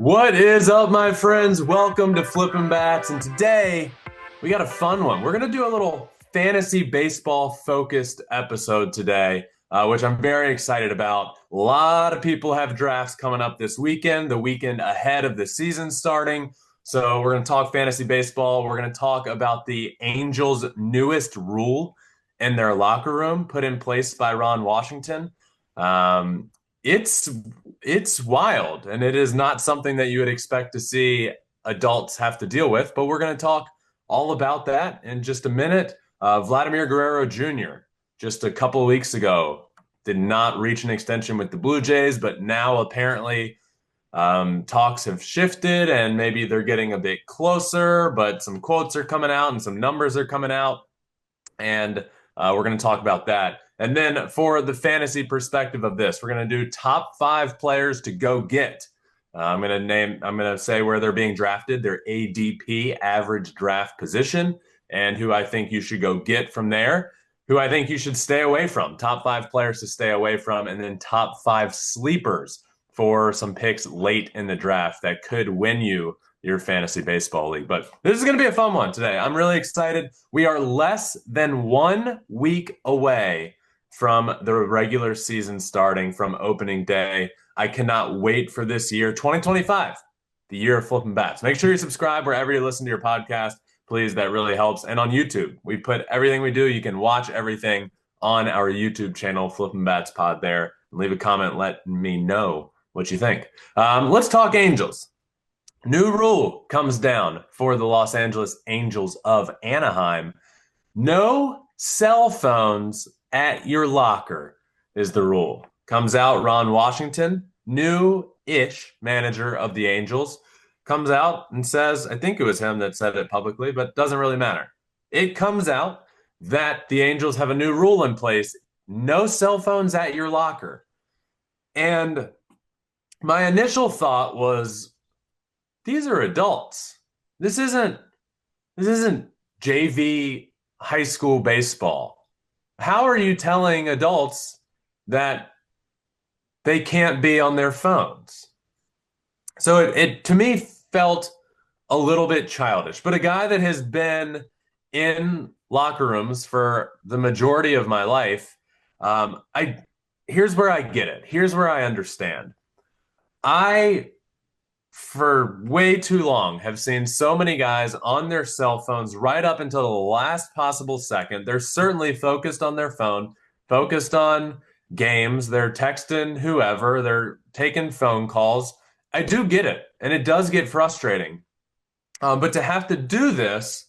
What is up, my friends? Welcome to Flippin' Bats, and today we got a fun one. We're going to do a little fantasy baseball focused episode today, which I'm very excited about. A lot of people have drafts coming up this weekend, the weekend ahead of the season starting. So we're going to talk fantasy baseball. We're going to talk about the Angels' newest rule in their locker room put in place by Ron Washington. Um, it's it's wild, and it is not something that you would expect to see adults have to deal with. But we're going to talk all about that in just a minute. Vladimir Guerrero Jr. just a couple of weeks ago did not reach an extension with the Blue Jays, but now apparently talks have shifted and maybe they're getting a bit closer. But some quotes are coming out and some numbers are coming out, and we're going to talk about that. And then for the fantasy perspective of this, we're going to do top 5 players to go get. I'm going to say where they're being drafted, their ADP, average draft position, and who I think you should go get from there, who I think you should stay away from, top 5 players to stay away from, and then top 5 sleepers for some picks late in the draft that could win you your fantasy baseball league. But this is going to be a fun one today. I'm really excited. We are less than 1 week away from the regular season starting, from opening day. I cannot wait for this year, 2025, the year of Flippin' Bats. Make sure you subscribe wherever you listen to your podcast. Please, that really helps. And on YouTube, we put everything we do. You can watch everything on our YouTube channel, Flippin' Bats Pod there. Leave a comment letting me know what you think. Let's talk Angels. New rule comes down for the Los Angeles Angels of Anaheim. No cell phones at your locker is the rule. Comes out, Ron Washington, new-ish manager of the Angels, comes out and says, I think it was him that said it publicly, but it doesn't really matter. It comes out that the Angels have a new rule in place, no cell phones at your locker. And my initial thought was, these are adults. This isn't JV high school baseball. How are you telling adults that they can't be on their phones? So it to me felt a little bit childish. But a guy that has been in locker rooms for the majority of my life, here's where I get it. Here's where I understand. I, for way too long, have seen so many guys on their cell phones right up until the last possible second. They're certainly focused on their phone, focused on games. They're texting whoever, they're taking phone calls. I do get it, and it does get frustrating. But to have to do this,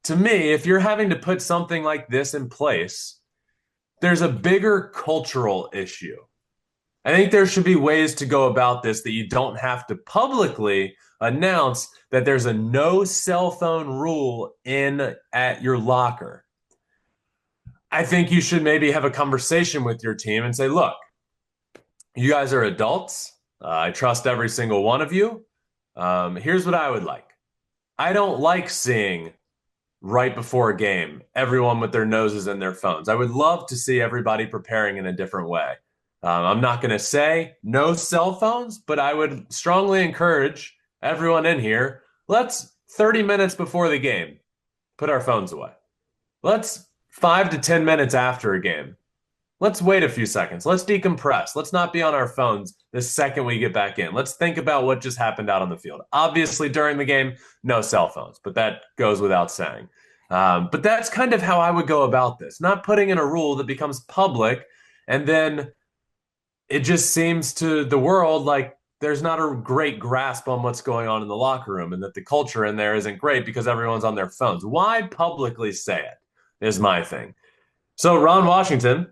to me, if you're having to put something like this in place, there's a bigger cultural issue. I think there should be ways to go about this that you don't have to publicly announce that there's a no cell phone rule in at your locker. I think you should maybe have a conversation with your team and say, look, you guys are adults. I trust every single one of you. Here's what I would like. I don't like seeing right before a game everyone with their noses in their phones. I would love to see everybody preparing in a different way. I'm not going to say no cell phones, but I would strongly encourage everyone in here, let's 30 minutes before the game, put our phones away. Let's 5 to 10 minutes after a game. Let's wait a few seconds. Let's decompress. Let's not be on our phones the second we get back in. Let's think about what just happened out on the field. Obviously, during the game, no cell phones, but that goes without saying. But that's kind of how I would go about this, not putting in a rule that becomes public and then it just seems to the world like there's not a great grasp on what's going on in the locker room and that the culture in there isn't great because everyone's on their phones. Why publicly say it is my thing. So Ron Washington,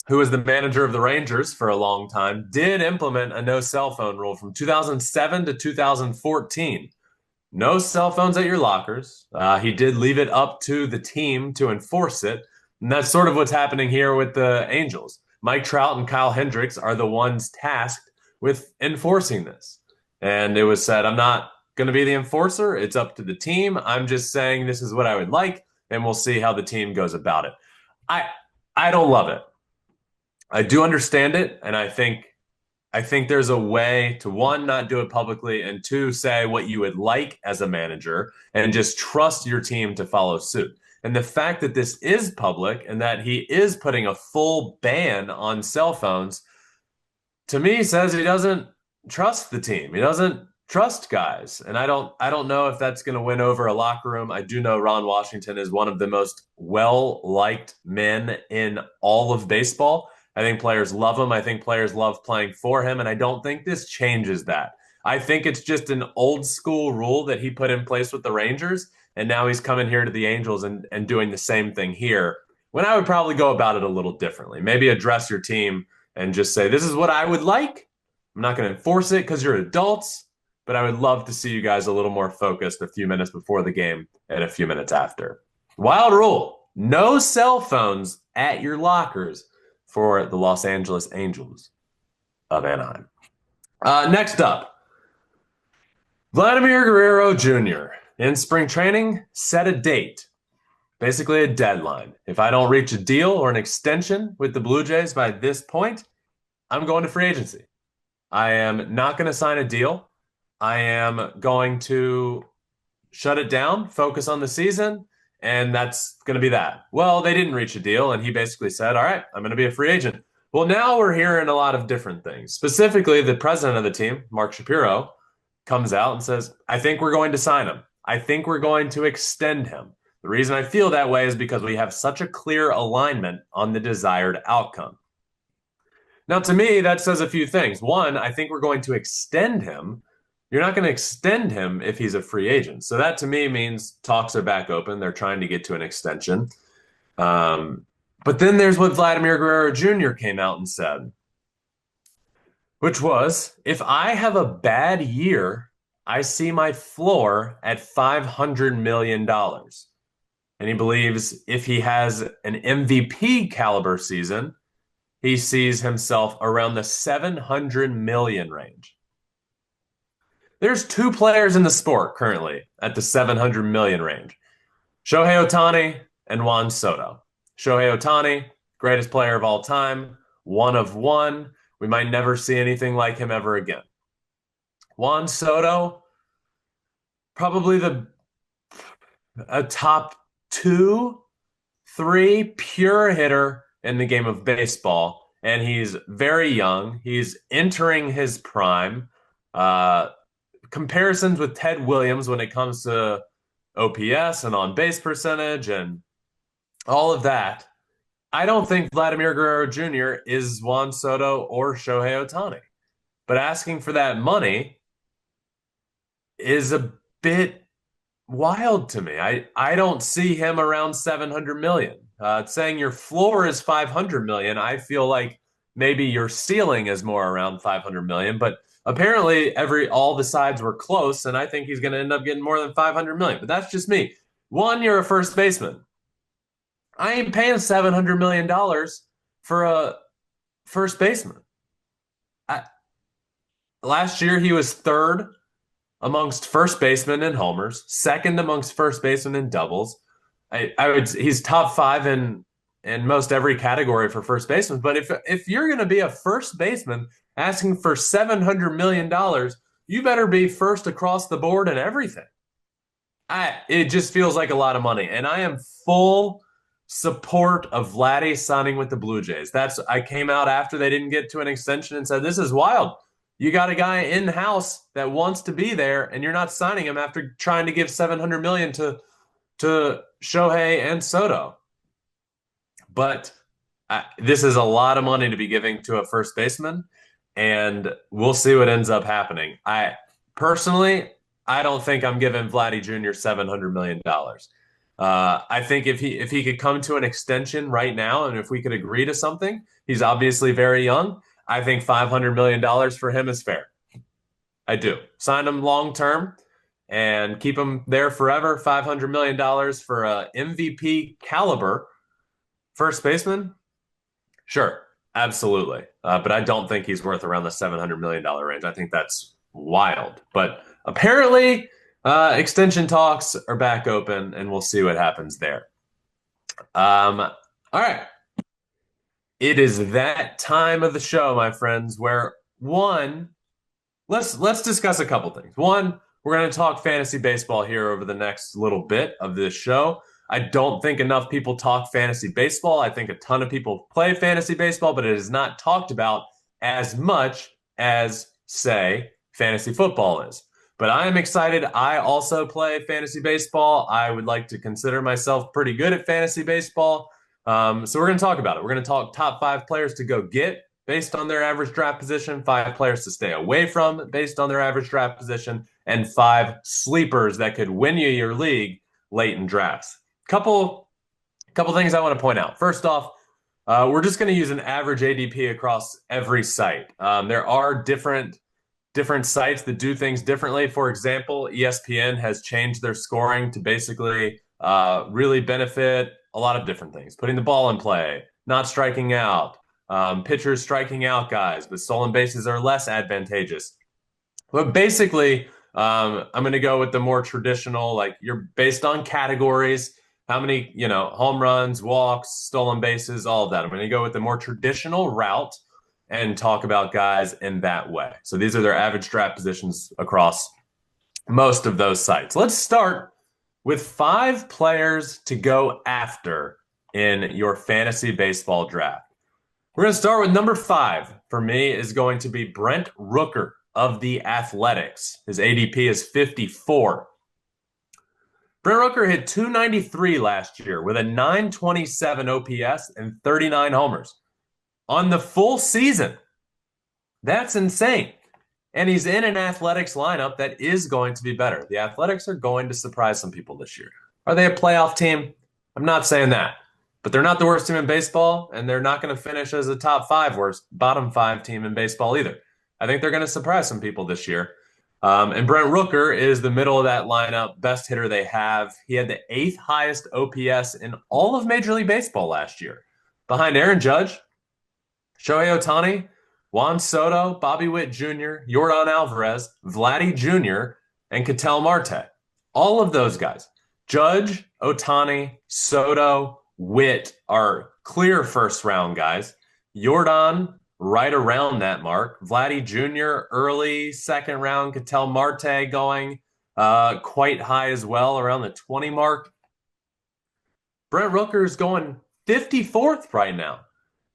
who was the manager of the Rangers for a long time, did implement a no cell phone rule from 2007 to 2014. No cell phones at your lockers. He did leave it up to the team to enforce it. And that's sort of what's happening here with the Angels. Mike Trout and Kyle Hendricks are the ones tasked with enforcing this. And it was said, I'm not going to be the enforcer. It's up to the team. I'm just saying this is what I would like, and we'll see how the team goes about it. I don't love it. I do understand it, and I think I think there's a way to one, not do it publicly, and two, say what you would like as a manager and just trust your team to follow suit. And the fact that this is public and that he is putting a full ban on cell phones to me says he doesn't trust the team. He doesn't trust guys. And I don't know if that's going to win over a locker room. I do know Ron Washington is one of the most well-liked men in all of baseball. I think players love him. I think players love playing for him, and I don't think this changes that. I think it's just an old school rule that he put in place with the Rangers, and now he's coming here to the Angels and doing the same thing here. When I would probably go about it a little differently. Maybe address your team and just say, this is what I would like. I'm not going to enforce it because you're adults, but I would love to see you guys a little more focused a few minutes before the game and a few minutes after. Wild rule, no cell phones at your lockers for the Los Angeles Angels of Anaheim. Next up, Vladimir Guerrero Jr. in spring training set a date, basically a deadline. If I don't reach a deal or an extension with the Blue Jays by this point, I'm going to free agency. I am not going to sign a deal. I am going to shut it down, focus on the season, and that's going to be that. Well, they didn't reach a deal, and he basically said, all right, I'm going to be a free agent. Well, now we're hearing a lot of different things. Specifically, the president of the team, Mark Shapiro, comes out and says, I think we're going to sign him. I think we're going to extend him. The reason I feel that way is because we have such a clear alignment on the desired outcome. Now, to me, that says a few things. One, I think we're going to extend him. You're not going to extend him if he's a free agent. So that to me means talks are back open. They're trying to get to an extension. But then there's what Vladimir Guerrero Jr. came out and said, which was, if I have a bad year, I see my floor at $500 million. And he believes if he has an MVP caliber season, he sees himself around the 700 million range. There's two players in the sport currently at the 700 million range. Shohei Ohtani and Juan Soto. Shohei Ohtani, greatest player of all time, one of one. We might never see anything like him ever again. Juan Soto, probably a top 2, 3 pure hitter in the game of baseball, and he's very young. He's entering his prime. Comparisons with Ted Williams when it comes to OPS and on base percentage and all of that. I don't think Vladimir Guerrero Jr. is Juan Soto or Shohei Ohtani. But asking for that money is a bit wild to me. I don't see him around 700 million. Saying your floor is 500 million, I feel like maybe your ceiling is more around 500 million, but apparently all the sides were close, and I think he's going to end up getting more than 500 million. But that's just me. One, you're a first baseman. I ain't paying $700 million for a first baseman. Last year, he was third amongst first basemen in homers, second amongst first basemen in doubles. He's top 5 in most every category for first baseman. But if you're going to be a first baseman asking for $700 million, you better be first across the board in everything. It just feels like a lot of money. And I am full support of Vladdy signing with the Blue Jays. I came out after they didn't get to an extension and said, this is wild. You got a guy in-house that wants to be there, and you're not signing him after trying to give $700 million to Shohei and Soto. But this is a lot of money to be giving to a first baseman, and we'll see what ends up happening. Personally, I don't think I'm giving Vladdy Jr. $700 million. I think if he could come to an extension right now, and if we could agree to something, he's obviously very young. I think $500 million for him is fair. I do. Sign him long term and keep him there forever. $500 million for a MVP caliber first baseman? Sure, absolutely. But I don't think he's worth around the $700 million range. I think that's wild. But apparently, extension talks are back open, and we'll see what happens there. All right. It is that time of the show, my friends, where One, let's discuss a couple things. One, we're going to talk fantasy baseball here over the next little bit of this show. I don't think enough people talk fantasy baseball. I think a ton of people play fantasy baseball, but it is not talked about as much as, say, fantasy football is. But I am excited. I also play fantasy baseball. I would like to consider myself pretty good at fantasy baseball. So we're going to talk about it. We're going to talk top 5 players to go get based on their average draft position, 5 players to stay away from based on their average draft position, and 5 sleepers that could win you your league late in drafts. Couple things I want to point out. First off, we're just going to use an average ADP across every site. There are different sites that do things differently. For example, ESPN has changed their scoring to basically really benefit a lot of different things, putting the ball in play, not striking out, pitchers striking out guys, but stolen bases are less advantageous. But basically, I'm going to go with the more traditional, like you're based on categories, how many, home runs, walks, stolen bases, all of that. I'm going to go with the more traditional route and talk about guys in that way. So these are their average draft positions across most of those sites. Let's start with 5 players to go after in your fantasy baseball draft. We're going to start with number 5 for me is going to be Brent Rooker of the Athletics. His ADP is 54. Brent Rooker hit 293 last year with a 927 OPS and 39 homers on the full season. That's insane. And he's in an Athletics lineup that is going to be better. The Athletics are going to surprise some people this year. Are they a playoff team? I'm not saying that. But they're not the worst team in baseball, and they're not going to finish as a top 5 worst, bottom 5 team in baseball either. I think they're going to surprise some people this year. And Brent Rooker is the middle of that lineup, best hitter they have. He had the 8th highest OPS in all of Major League Baseball last year, behind Aaron Judge, Shohei Ohtani, Juan Soto, Bobby Witt Jr., Yordan Alvarez, Vladdy Jr., and Ketel Marte. All of those guys, Judge, Ohtani, Soto, Witt are clear first-round guys. Yordan, right around that mark. Vladdy Jr., early second round. Ketel Marte going quite high as well, around the 20 mark. Brent Rooker is going 54th right now.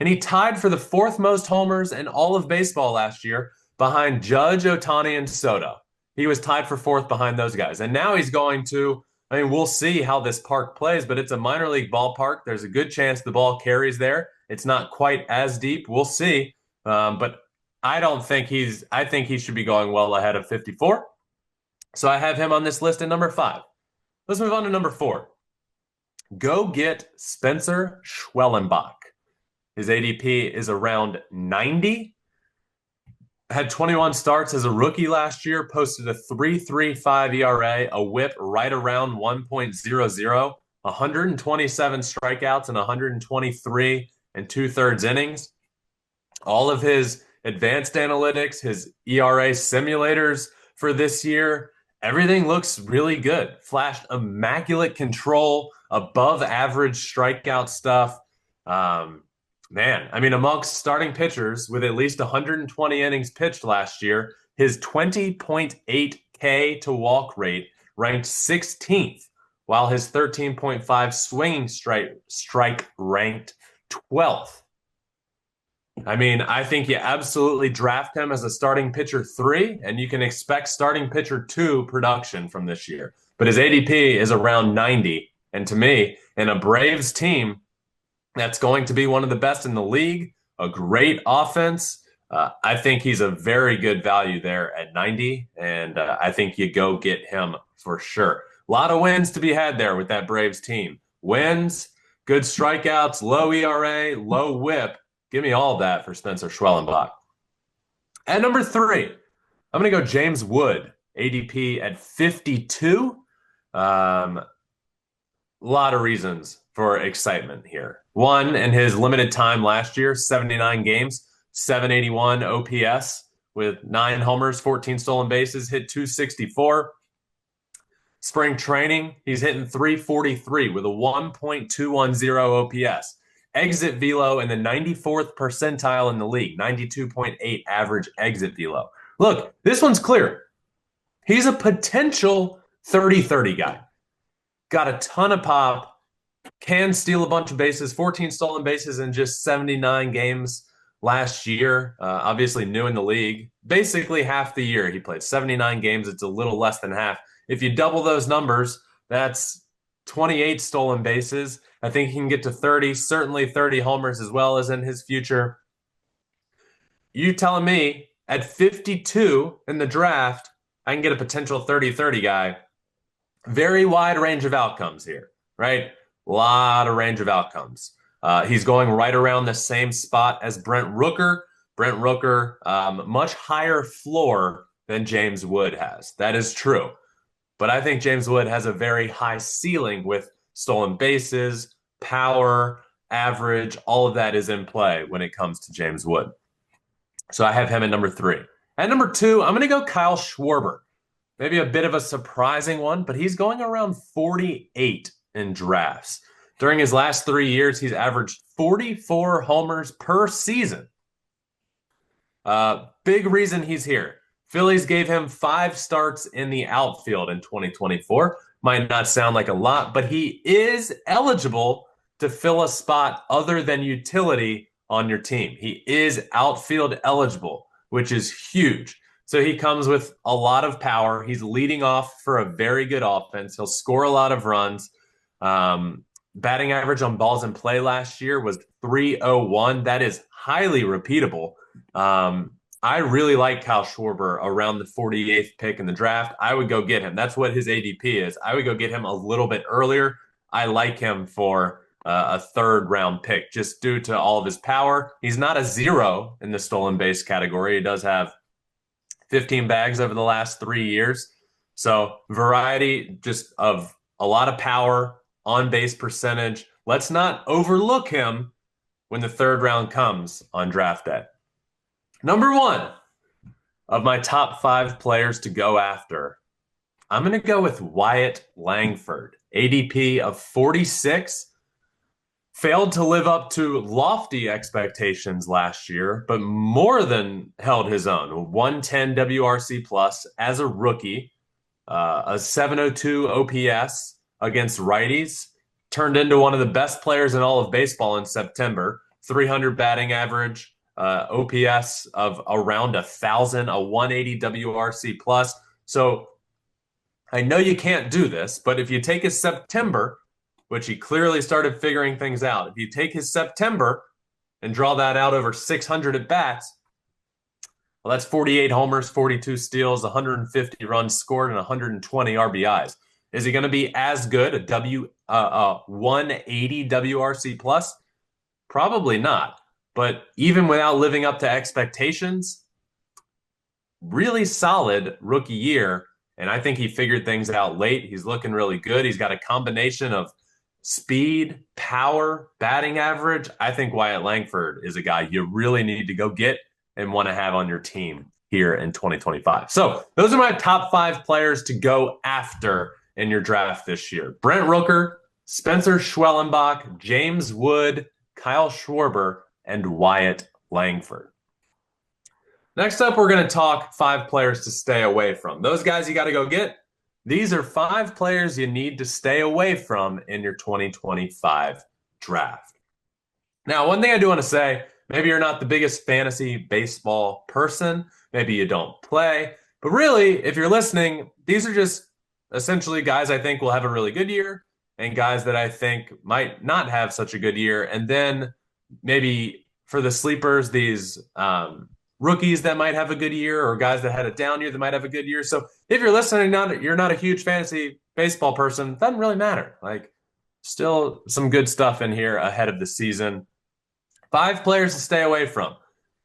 And he tied for the 4th most homers in all of baseball last year behind Judge, Ohtani, and Soto. He was tied for 4th behind those guys. And now he's going to, we'll see how this park plays, but it's a minor league ballpark. There's a good chance the ball carries there. It's not quite as deep. We'll see. But I think he should be going well ahead of 54. So I have him on this list at number 5. Let's move on to number 4. Go get Spencer Schwellenbach. His ADP is around 90. Had 21 starts as a rookie last year, posted a 3.35 ERA, a whip right around 1.00, 127 strikeouts and 123 and 2/3 innings. All of his advanced analytics, his ERA simulators for this year, everything looks really good. Flashed immaculate control, above average strikeout stuff. Amongst starting pitchers with at least 120 innings pitched last year, his 20.8 K to walk rate ranked 16th, while his 13.5 swinging strike ranked 12th. I think you absolutely draft him as a starting pitcher 3, and you can expect starting pitcher 2 production from this year. But his ADP is around 90, and to me, in a Braves team that's going to be one of the best in the league, a great offense, I think he's a very good value there at 90, and I think you go get him for sure. A lot of wins to be had there with that Braves team. Wins, good strikeouts, low ERA, low whip. Give me all of that for Spencer Schwellenbach. At number 3, I'm going to go James Wood, ADP at 52. A lot of reasons for excitement here. One, in his limited time last year, 79 games, 781 OPS with 9 homers, 14 stolen bases, hit 264. Spring training, he's hitting 343 with a 1.210 OPS. exit velo in the 94th percentile in the league, 92.8 average exit velo. Look, this one's clear. He's a potential 30-30 guy. Got a ton of pop, can steal a bunch of bases, 14 stolen bases in just 79 games last year. Obviously new in the league. Basically half the year he played. 79 games, it's a little less than half. If you double those numbers, that's 28 stolen bases. I think he can get to 30, certainly 30 homers as well as in his future. You telling me at 52 in the draft, I can get a potential 30-30 guy. Very wide range of outcomes here, right? A lot of range of outcomes. He's going right around the same spot as Brent Rooker. Brent Rooker, much higher floor than James Wood has. That is true. But I think James Wood has a very high ceiling with stolen bases, power, average. All of that is in play when it comes to James Wood. So I have him at number 3. At number 2, I'm going to go Kyle Schwarber. Maybe a bit of a surprising one, but he's going around 48 in drafts. During his last 3 years, he's averaged 44 homers per season. Big reason he's here. Phillies gave him 5 starts in the outfield in 2024. Might not sound like a lot, but he is eligible to fill a spot other than utility on your team. He is outfield eligible, which is huge. So he comes with a lot of power. He's leading off for a very good offense. He'll score a lot of runs. Batting average on balls in play last year was 301. That is highly repeatable. I really like Kyle Schwarber around the 48th pick in the draft. I would go get him. That's what his ADP is. I would go get him a little bit earlier. I like him for a 3rd round pick just due to all of his power. He's not a 0 in the stolen base category. He does have 15 bags over the last 3 years. So variety just of a lot of power, on base percentage. Let's not overlook him when the 3rd round comes on draft day. Number 1 of my top 5 players to go after, I'm going to go with Wyatt Langford. ADP of 46. Failed to live up to lofty expectations last year, but more than held his own. 110 WRC plus as a rookie, a 702 OPS against righties, turned into one of the best players in all of baseball in September. 300 batting average, OPS of around 1,000, a 180 WRC plus. So I know you can't do this, but if you take his September, which he clearly started figuring things out. If you take his September and draw that out over 600 at bats, well, that's 48 homers, 42 steals, 150 runs scored, and 120 RBIs. Is he going to be as good, a 180 WRC plus? Probably not. But even without living up to expectations, really solid rookie year. And I think he figured things out late. He's looking really good. He's got a combination of speed, power, batting average. I think Wyatt Langford is a guy you really need to go get and want to have on your team here in 2025. So those are my top 5 players to go after in your draft this year. Brent Rooker, Spencer Schwellenbach, James Wood, Kyle Schwarber, and Wyatt Langford. Next up, we're going to talk 5 players to stay away from. Those guys you got to go get. These are 5 players you need to stay away from in your 2025 draft. Now, one thing I do want to say, maybe you're not the biggest fantasy baseball person. Maybe you don't play. But really, if you're listening, these are just essentially guys I think will have a really good year and guys that I think might not have such a good year. And then maybe for the sleepers, these rookies that might have a good year or guys that had a down year that might have a good year. So if you're listening, you're not a huge fantasy baseball person, doesn't really matter. Like, still some good stuff in here ahead of the season. 5 players to stay away from.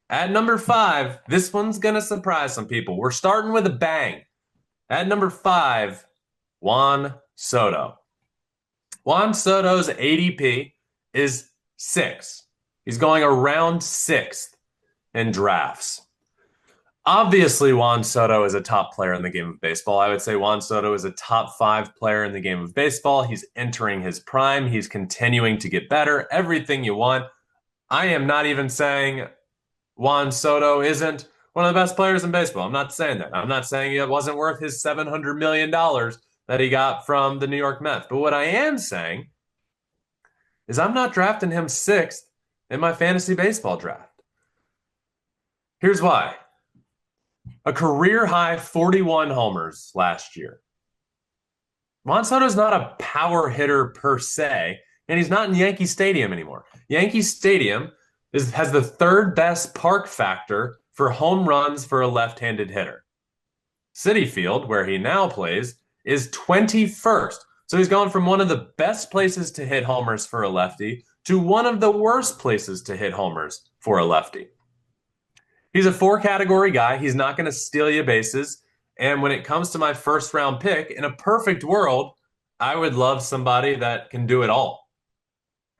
At number 5, this one's going to surprise some people. We're starting with a bang. At number 5, Juan Soto. Juan Soto's ADP is 6. He's going around 6th in drafts. Obviously, Juan Soto is a top player in the game of baseball. I would say Juan Soto is a top 5 player in the game of baseball. He's entering his prime. He's continuing to get better. Everything you want. I am not even saying Juan Soto isn't one of the best players in baseball. I'm not saying that. I'm not saying it wasn't worth his $700 million that he got from the New York Mets. But what I am saying is I'm not drafting him sixth in my fantasy baseball draft. Here's why. A career high 41 homers last year. Juan Soto's not a power hitter per se, and he's not in Yankee Stadium anymore. Yankee Stadium has the third best park factor for home runs for a left-handed hitter. Citi Field, where he now plays, is 21st. So he's gone from one of the best places to hit homers for a lefty to one of the worst places to hit homers for a lefty. He's a 4 category guy. He's not going to steal you bases. And when it comes to my first round pick, in a perfect world, I would love somebody that can do it all.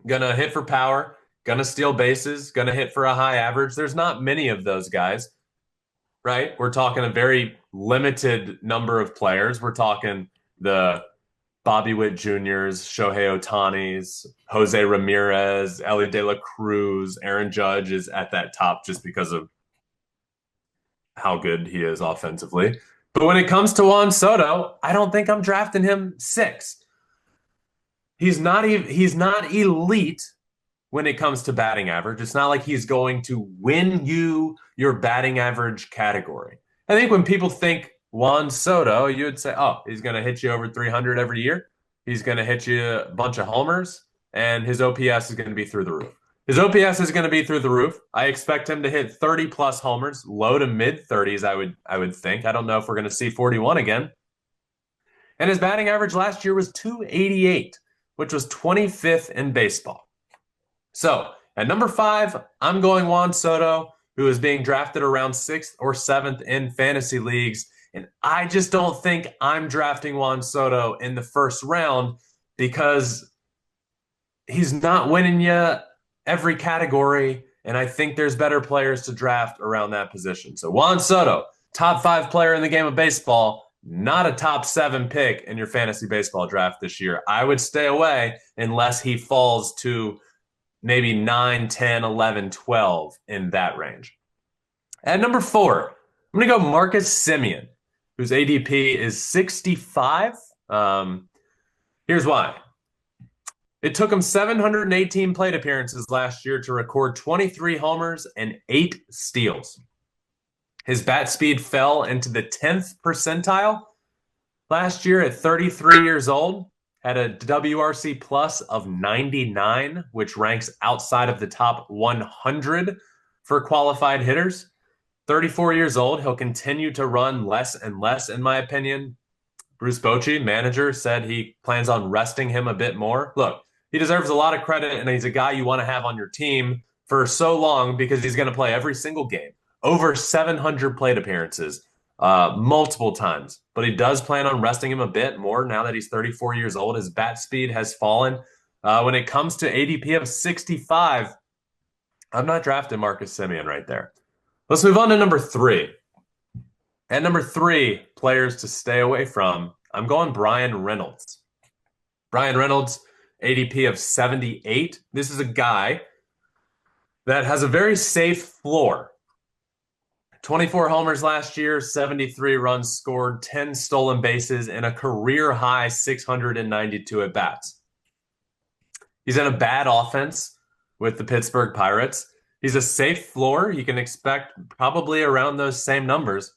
Gonna hit for power, gonna steal bases, gonna hit for a high average. There's not many of those guys, right? We're talking a very limited number of players. We're talking the Bobby Witt Jr.'s, Shohei Ohtani's, Jose Ramirez, Ellie De La Cruz, Aaron Judge is at that top just because of how good he is offensively. But when it comes to Juan Soto, I don't think I'm drafting him sixth. He's not elite when it comes to batting average. It's not like he's going to win you your batting average category. I think when people think Juan Soto, you would say, oh, he's going to hit you over 300 every year. He's going to hit you a bunch of homers, and his OPS is going to be through the roof. His OPS is going to be through the roof. I expect him to hit 30 plus homers, low to mid 30s. I would think. I don't know if we're going to see 41 again. And his batting average last year was 288, which was 25th in baseball. So at number 5, I'm going Juan Soto, who is being drafted around 6th or 7th in fantasy leagues. And I just don't think I'm drafting Juan Soto in the first round because he's not winning you every category, and I think there's better players to draft around that position. So Juan Soto, top 5 player in the game of baseball, not a top 7 pick in your fantasy baseball draft this year. I would stay away unless he falls to maybe 9, 10, 11, 12 in that range. At number 4, I'm going to go Marcus Semien, whose ADP is 65. Here's why. It took him 718 plate appearances last year to record 23 homers and 8 steals. His bat speed fell into the 10th percentile last year at 33 years old, had a WRC plus of 99, which ranks outside of the top 100 for qualified hitters. 34 years old, he'll continue to run less and less, in my opinion. Bruce Bochy, manager, said he plans on resting him a bit more. Look, he deserves a lot of credit, and he's a guy you want to have on your team for so long because he's going to play every single game. Over 700 plate appearances, multiple times. But he does plan on resting him a bit more now that he's 34 years old. His bat speed has fallen. When it comes to ADP of 65, I'm not drafting Marcus Semien right there. Let's move on to number 3. At number 3, players to stay away from, I'm going Bryan Reynolds. Bryan Reynolds, ADP of 78. This is a guy that has a very safe floor. 24 homers last year, 73 runs scored, 10 stolen bases, and a career-high 692 at-bats. He's in a bad offense with the Pittsburgh Pirates. He's a safe floor. You can expect probably around those same numbers.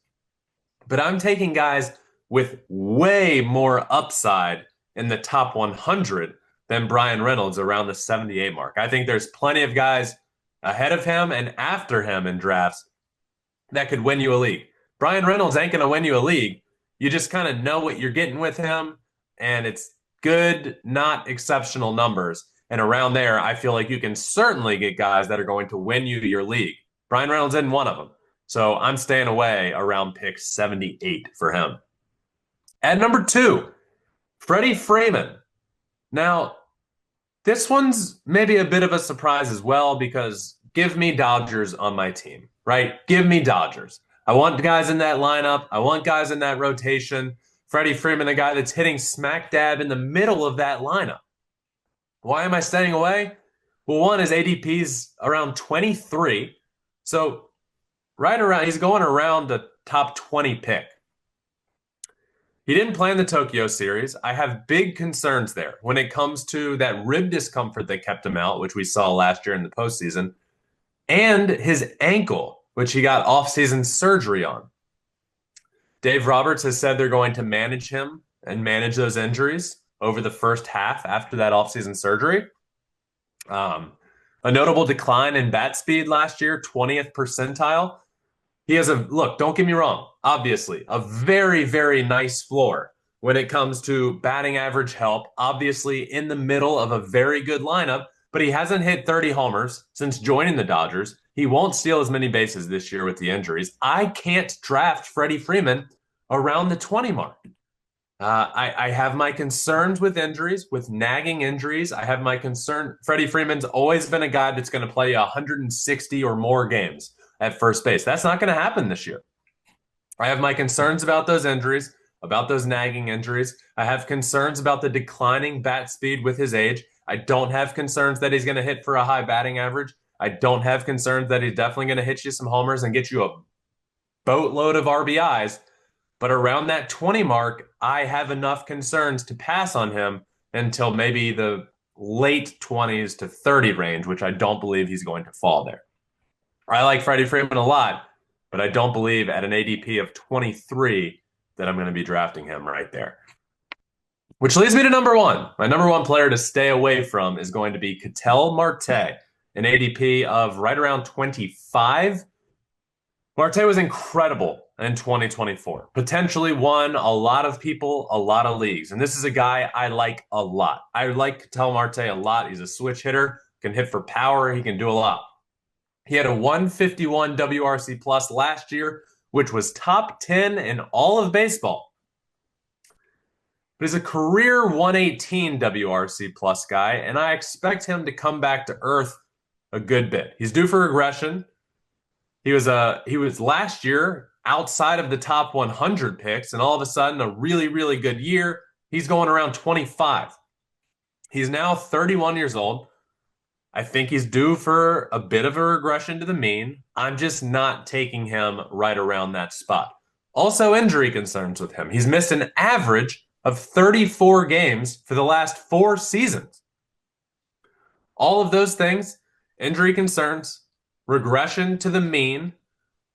But I'm taking guys with way more upside in the top 100 than Bryan Reynolds around the 78 mark. I think there's plenty of guys ahead of him and after him in drafts that could win you a league. Bryan Reynolds ain't going to win you a league. You just kind of know what you're getting with him, and it's good, not exceptional numbers. And around there, I feel like you can certainly get guys that are going to win you your league. Bryan Reynolds isn't one of them. So I'm staying away around pick 78 for him. At number 2, Freddie Freeman. Now, this one's maybe a bit of a surprise as well because give me Dodgers on my team, right? Give me Dodgers. I want guys in that lineup. I want guys in that rotation. Freddie Freeman, a guy that's hitting smack dab in the middle of that lineup. Why am I staying away? Well, one, his ADP's around 23. So right around, he's going around the top 20 pick. He didn't play in the Tokyo series. I have big concerns there when it comes to that rib discomfort that kept him out, which we saw last year in the postseason, and his ankle, which he got off-season surgery on. Dave Roberts has said they're going to manage him and manage those injuries over the first half after that off-season surgery. A notable decline in bat speed last year, 20th percentile. He has look, don't get me wrong, obviously, a very, very nice floor when it comes to batting average help, obviously in the middle of a very good lineup, but he hasn't hit 30 homers since joining the Dodgers. He won't steal as many bases this year with the injuries. I can't draft Freddie Freeman around the 20 mark. I have my concerns with injuries, with nagging injuries. I have my concern. Freddie Freeman's always been a guy that's going to play 160 or more games at first base. That's not going to happen this year. I have my concerns about those injuries, about those nagging injuries. I have concerns about the declining bat speed with his age. I don't have concerns that he's going to hit for a high batting average. I don't have concerns that he's definitely going to hit you some homers and get you a boatload of RBIs. But around that 20 mark, I have enough concerns to pass on him until maybe the late 20s to 30 range, which I don't believe he's going to fall there. I like Freddie Freeman a lot, but I don't believe at an ADP of 23 that I'm going to be drafting him right there. Which leads me to number one. My number one player to stay away from is going to be Ketel Marte, an ADP of right around 25. Marte was incredible in 2024. Potentially won a lot of people, a lot of leagues. And this is a guy I like a lot. I like Ketel Marte a lot. He's a switch hitter, can hit for power. He can do a lot. He had a 151 WRC plus last year, which was top 10 in all of baseball. But he's a career 118 WRC plus guy, and I expect him to come back to earth a good bit. He's due for regression. He was last year outside of the top 100 picks, and all of a sudden a really, really good year. He's going around 25. He's now 31 years old. I think he's due for a bit of a regression to the mean. I'm just not taking him right around that spot. Also, injury concerns with him. He's missed an average of 34 games for the last 4 seasons. All of those things, injury concerns, regression to the mean,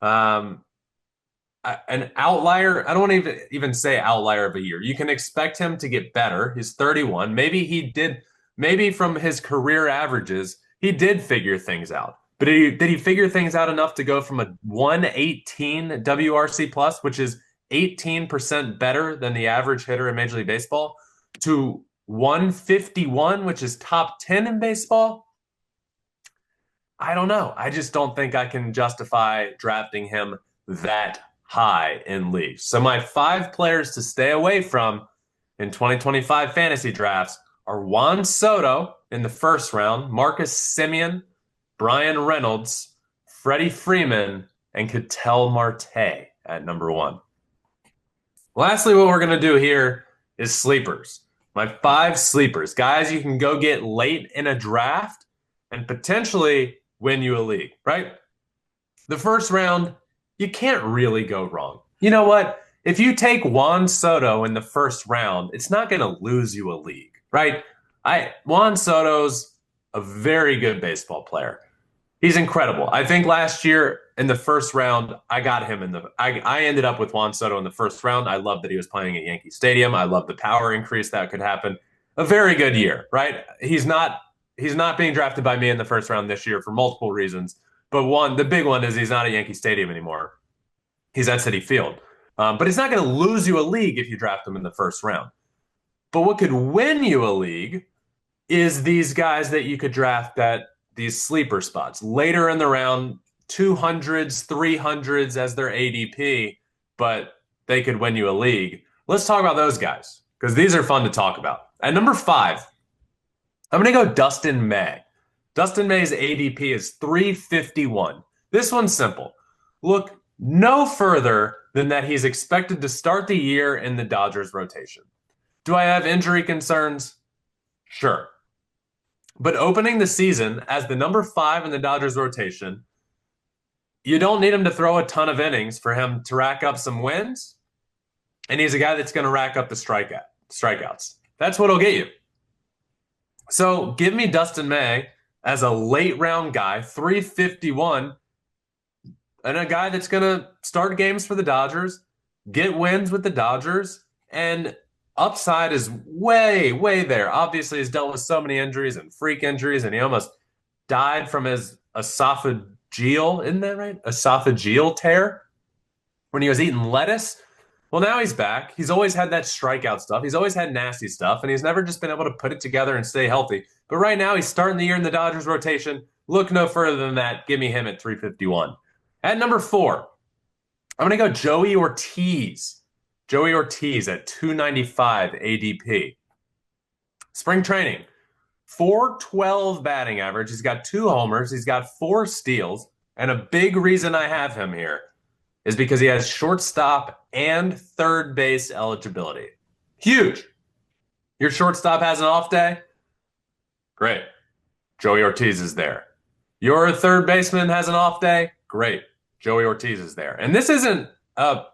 an outlier. I don't want to even say outlier of a year. You can expect him to get better. He's 31. Maybe from his career averages, he did figure things out. But did he figure things out enough to go from a 118 WRC plus, which is 18% better than the average hitter in Major League Baseball, to 151, which is top 10 in baseball? I don't know. I just don't think I can justify drafting him that high in leagues. So my 5 players to stay away from in 2025 fantasy drafts are Juan Soto in the first round, Marcus Semien, Brian Reynolds, Freddie Freeman, and Ketel Marte at number 1. Lastly, what we're going to do here is sleepers. My 5 sleepers, guys you can go get late in a draft and potentially win you a league, right? The first round, you can't really go wrong. You know what? If you take Juan Soto in the first round, it's not going to lose you a league, right? Juan Soto's a very good baseball player. He's incredible. I think last year in the first round, I got him I ended up with Juan Soto in the first round. I love that he was playing at Yankee Stadium. I love the power increase that could happen. A very good year, right? He's not being drafted by me in the first round this year for multiple reasons. But the big one is he's not at Yankee Stadium anymore. He's at Citi Field. But it's not going to lose you a league if you draft him in the first round. But what could win you a league is these guys that you could draft at these sleeper spots later in the round, 200s, 300s as their ADP, but they could win you a league. Let's talk about those guys because these are fun to talk about. At number 5, I'm going to go Dustin May. Dustin May's ADP is 351. This one's simple. Look, no further than that he's expected to start the year in the Dodgers rotation. Do I have injury concerns? Sure. But opening the season as the number 5 in the Dodgers rotation, you don't need him to throw a ton of innings for him to rack up some wins. And he's a guy that's going to rack up the strikeouts. That's what'll get you. So give me Dustin May as a late round guy, 351, and a guy that's going to start games for the Dodgers, get wins with the Dodgers, and upside is way, way there. Obviously, he's dealt with so many injuries and freak injuries, and he almost died from his esophageal, isn't that right? Esophageal tear when he was eating lettuce. Well, now he's back. He's always had that strikeout stuff. He's always had nasty stuff, and he's never just been able to put it together and stay healthy. But right now, he's starting the year in the Dodgers rotation. Look no further than that. Give me him at 351. At number 4, I'm going to go Joey Ortiz. Joey Ortiz at 295 ADP. Spring training, 412 batting average. He's got 2 homers. He's got 4 steals. And a big reason I have him here is because he has shortstop and third base eligibility. Huge. Your shortstop has an off day? Great. Joey Ortiz is there. Your third baseman has an off day? Great. Joey Ortiz is there. And this isn't a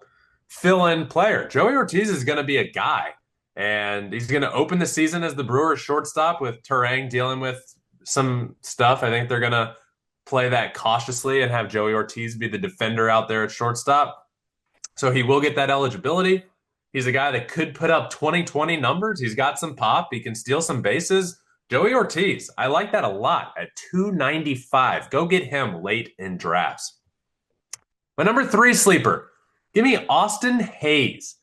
fill-in player. Joey Ortiz is going to be a guy, and he's going to open the season as the Brewers shortstop with Turang dealing with some stuff. I think they're going to play that cautiously and have Joey Ortiz be the defender out there at shortstop. So he will get that eligibility. He's a guy that could put up 20-20 numbers. He's got some pop. He can steal some bases. Joey Ortiz, I like that a lot at 295. Go get him late in drafts. My number 3 sleeper, give me Austin Hayes,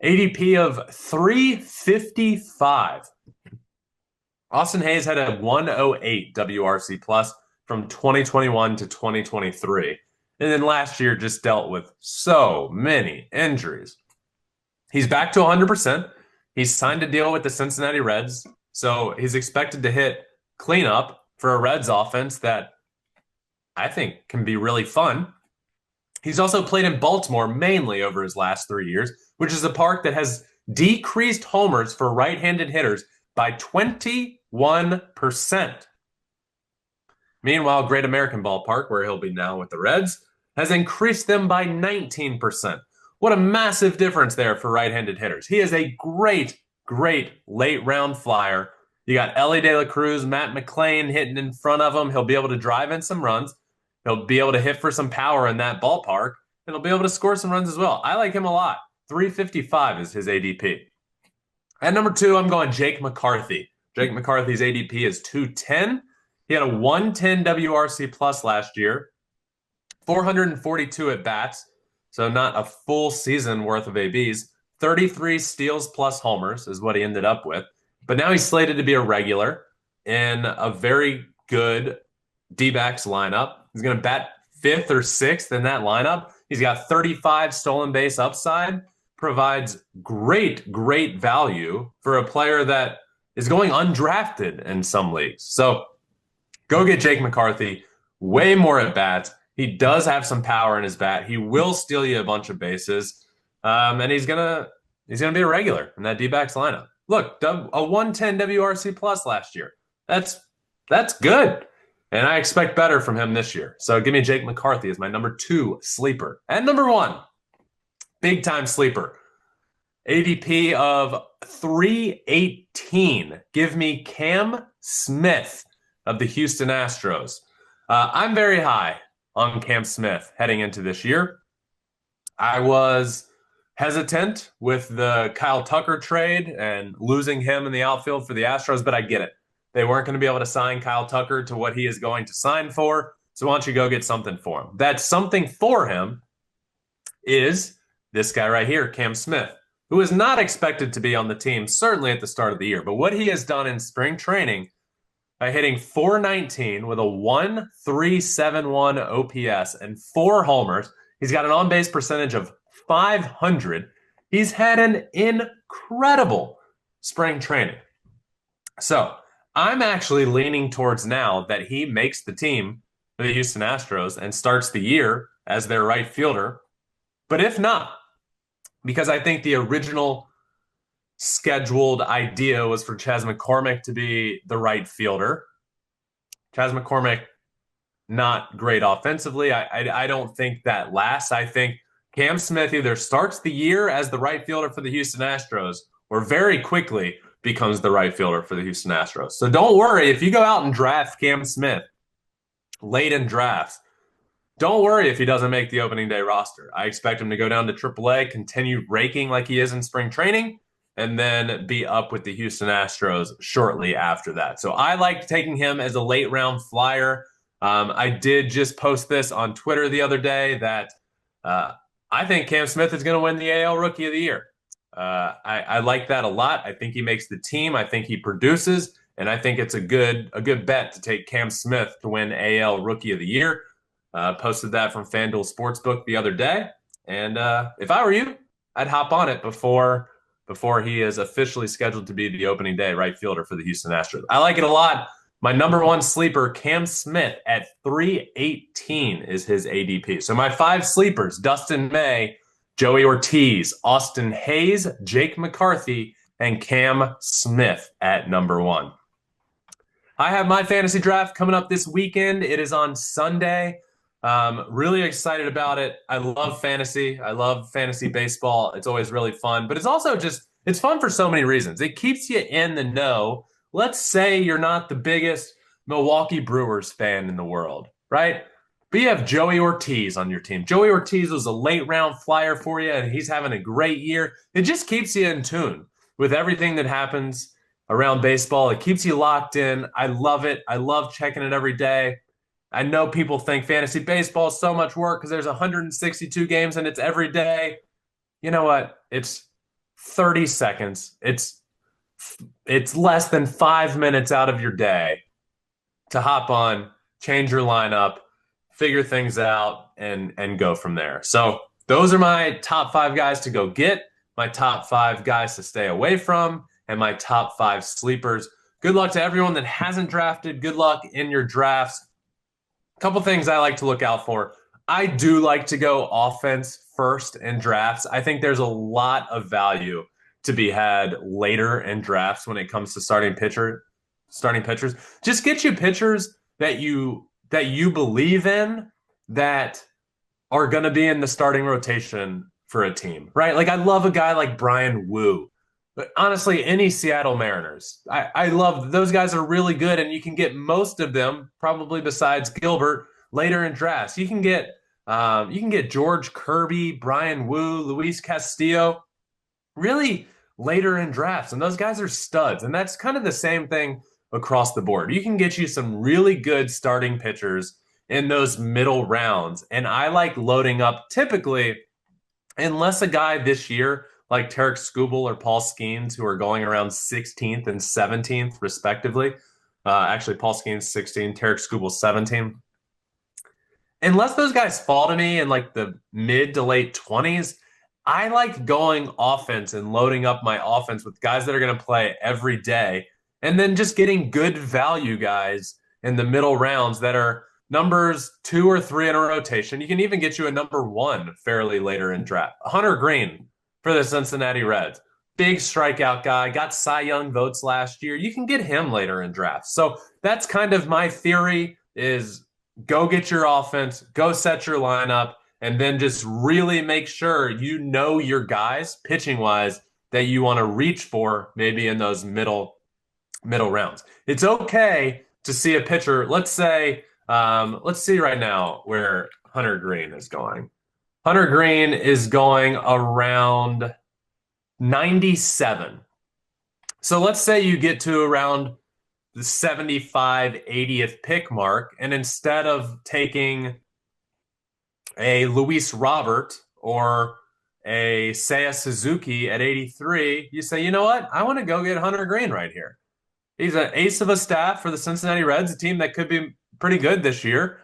ADP of 355. Austin Hayes had a 108 WRC plus from 2021 to 2023. And then last year just dealt with so many injuries. He's back to 100%. He's signed a deal with the Cincinnati Reds. So he's expected to hit cleanup for a Reds offense that I think can be really fun. He's also played in Baltimore mainly over his last 3 years, which is a park that has decreased homers for right-handed hitters by 21%. Meanwhile, Great American Ballpark, where he'll be now with the Reds, has increased them by 19%. What a massive difference there for right-handed hitters. He is a great, great late-round flyer. You got Ellie De La Cruz, Matt McClain hitting in front of him. He'll be able to drive in some runs. He'll be able to hit for some power in that ballpark, and he'll be able to score some runs as well. I like him a lot. 355 is his ADP. At number 2, I'm going Jake McCarthy. Jake McCarthy's ADP is 210. He had a 110 WRC plus last year, 442 at bats, so not a full season worth of ABs. 33 steals plus homers is what he ended up with. But now he's slated to be a regular in a very good D-backs lineup. He's going to bat 5th or 6th in that lineup. He's got 35 stolen base upside, provides great, great value for a player that is going undrafted in some leagues. So go get Jake McCarthy, way more at bats. He does have some power in his bat. He will steal you a bunch of bases, and he's gonna be a regular in that D-backs lineup. Look, a 110 WRC plus last year. That's good. And I expect better from him this year. So give me Jake McCarthy as my number 2 sleeper. At number 1, big-time sleeper. ADP of 318. Give me Cam Smith of the Houston Astros. I'm very high on Cam Smith heading into this year. I was hesitant with the Kyle Tucker trade and losing him in the outfield for the Astros, but I get it. They weren't going to be able to sign Kyle Tucker to what he is going to sign for. So why don't you go get something for him? That something for him is this guy right here, Cam Smith, who is not expected to be on the team, certainly at the start of the year. But what he has done in spring training by hitting 419 with a 1.371 OPS and 4 homers, he's got an on-base percentage of 500. He's had an incredible spring training. So I'm actually leaning towards now that he makes the team for the Houston Astros and starts the year as their right fielder But if not, because I think the original scheduled idea was for Chas McCormick to be the right fielder. Chas McCormick, not great offensively. I don't think that lasts. I think Cam Smith either starts the year as the right fielder for the Houston Astros or very quickly becomes the right fielder for the Houston Astros. So don't worry if you go out and draft Cam Smith late in drafts. Don't worry if he doesn't make the opening day roster. I expect him to go down to AAA, continue raking like he is in spring training, and then be up with the Houston Astros shortly after that. So I liked taking him as a late round flyer. I did just post this on Twitter the other day that I think Cam Smith is going to win the AL Rookie of the Year. I like that a lot. I think he makes the team. I think he produces, and I think it's a good bet to take Cam Smith to win AL Rookie of the Year. Posted that from FanDuel Sportsbook the other day, and if I were you, I'd hop on it before he is officially scheduled to be the opening day right fielder for the Houston Astros. I like it a lot. My number one sleeper, Cam Smith, at 318 is his ADP. So my 5 sleepers: Dustin May, Joey Ortiz, Austin Hayes, Jake McCarthy, and Cam Smith at number 1. I have my fantasy draft coming up this weekend. It is on Sunday. Really excited about it. I love fantasy. I love fantasy baseball. It's always really fun, but it's also it's fun for so many reasons. It keeps you in the know. Let's say you're not the biggest Milwaukee Brewers fan in the world, right? But you have Joey Ortiz on your team. Joey Ortiz was a late round flyer for you, and he's having a great year. It just keeps you in tune with everything that happens around baseball. It keeps you locked in. I love it. I love checking it every day. I know people think fantasy baseball is so much work because there's 162 games and it's every day. You know what? It's 30 seconds. It's less than 5 minutes out of your day to hop on, change your lineup, figure things out, and go from there. So those are my top 5 guys to go get, my top 5 guys to stay away from, and my top 5 sleepers. Good luck to everyone that hasn't drafted. Good luck in your drafts. A couple things I like to look out for. I do like to go offense first in drafts. I think there's a lot of value to be had later in drafts when it comes to starting pitchers. Just get you pitchers that you believe in that are going to be in the starting rotation for a team, right? Like I love a guy like Brian Wu. But honestly, any Seattle Mariners, I love those guys are really good, and you can get most of them, probably besides Gilbert, later in drafts. You can get George Kirby, Brian Wu, Luis Castillo, really later in drafts, and those guys are studs. And that's kind of the same thing across the board. You can get you some really good starting pitchers in those middle rounds, and I like loading up typically, unless a guy this year like Tarek Skubal or Paul Skeens, who are going around 16th and 17th, respectively. Actually, Paul Skeens 16, Tarek Skubal 17. Unless those guys fall to me in like the mid to late 20s, I like going offense and loading up my offense with guys that are going to play every day, and then just getting good value guys in the middle rounds that are numbers 2 or 3 in a rotation. You can even get you a number 1 fairly later in draft. Hunter Green for the Cincinnati Reds. Big strikeout guy, got Cy Young votes last year. You can get him later in drafts. So that's kind of my theory is go get your offense, go set your lineup, and then just really make sure you know your guys, pitching-wise, that you want to reach for maybe in those middle rounds. It's okay to see a pitcher, let's see right now where Hunter Green is going. Hunter Green is going around 97. So let's say you get to around the 75, 80th pick mark, and instead of taking a Luis Robert or a Seiya Suzuki at 83, you say, you know what? I want to go get Hunter Green right here. He's an ace of a staff for the Cincinnati Reds, a team that could be pretty good this year.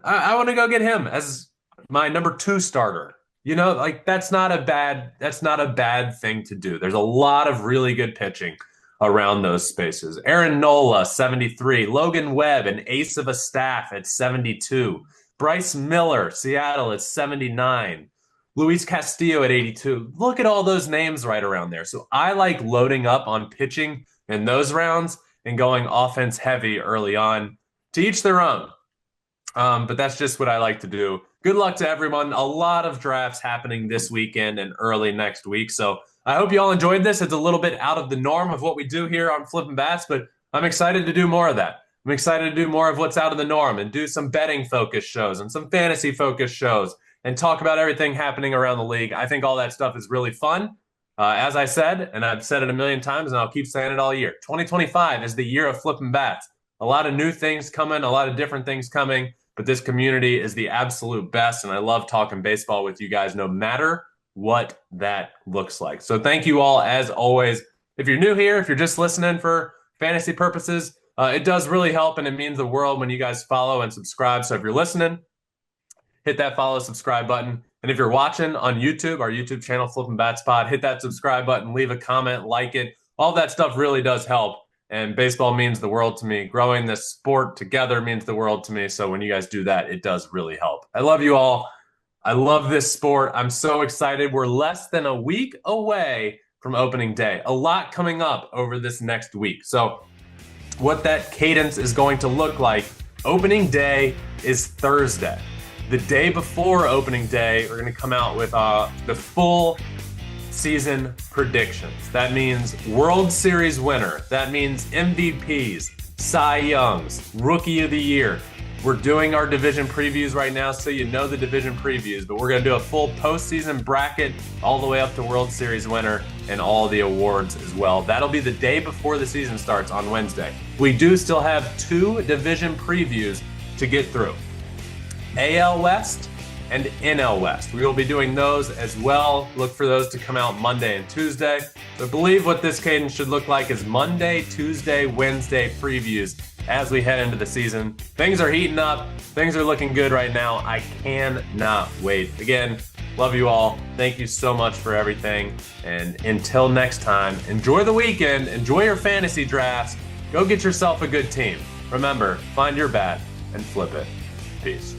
I want to go get him as my number 2 starter. You know, like that's not a bad thing to do. There's a lot of really good pitching around those spaces. Aaron Nola, 73. Logan Webb, an ace of a staff at 72. Bryce Miller, Seattle at 79. Luis Castillo at 82. Look at all those names right around there. So I like loading up on pitching in those rounds and going offense heavy early on. To each their own. But that's just what I like to do. Good luck to everyone. A lot of drafts happening this weekend and early next week. So I hope you all enjoyed this. It's a little bit out of the norm of what we do here on Flippin' Bats, but I'm excited to do more of that. I'm excited to do more of what's out of the norm and do some betting focused shows and some fantasy focused shows and talk about everything happening around the league. I think all that stuff is really fun. As I said, and I've said it a million times and I'll keep saying it all year, 2025 is the year of Flippin' Bats. A lot of new things coming, a lot of different things coming, but this community is the absolute best, and I love talking baseball with you guys no matter what that looks like. So thank you all, as always. If you're new here, if you're just listening for fantasy purposes, it does really help, and it means the world when you guys follow and subscribe. So if you're listening, hit that follow, subscribe button. And if you're watching on YouTube, our YouTube channel, Flippin' Bats Pod, hit that subscribe button, leave a comment, like it. All that stuff really does help. And baseball means the world to me. Growing this sport together means the world to me. So when you guys do that, it does really help. I love you all. I love this sport. I'm so excited. We're less than a week away from opening day. A lot coming up over this next week. So what that cadence is going to look like, opening day is Thursday. The day before opening day, we're going to come out with the full season predictions. That means World Series winner. That means MVPs, Cy Youngs, Rookie of the Year. We're doing our division previews right now, so you know the division previews, but we're going to do a full postseason bracket all the way up to World Series winner and all the awards as well. That'll be the day before the season starts on Wednesday. We do still have 2 division previews to get through. AL West and NL West. We will be doing those as well. Look for those to come out Monday and Tuesday. So I believe what this cadence should look like is Monday, Tuesday, Wednesday previews as we head into the season. Things are heating up. Things are looking good right now. I cannot wait. Again, love you all. Thank you so much for everything. And until next time, enjoy the weekend. Enjoy your fantasy drafts. Go get yourself a good team. Remember, find your bat and flip it. Peace.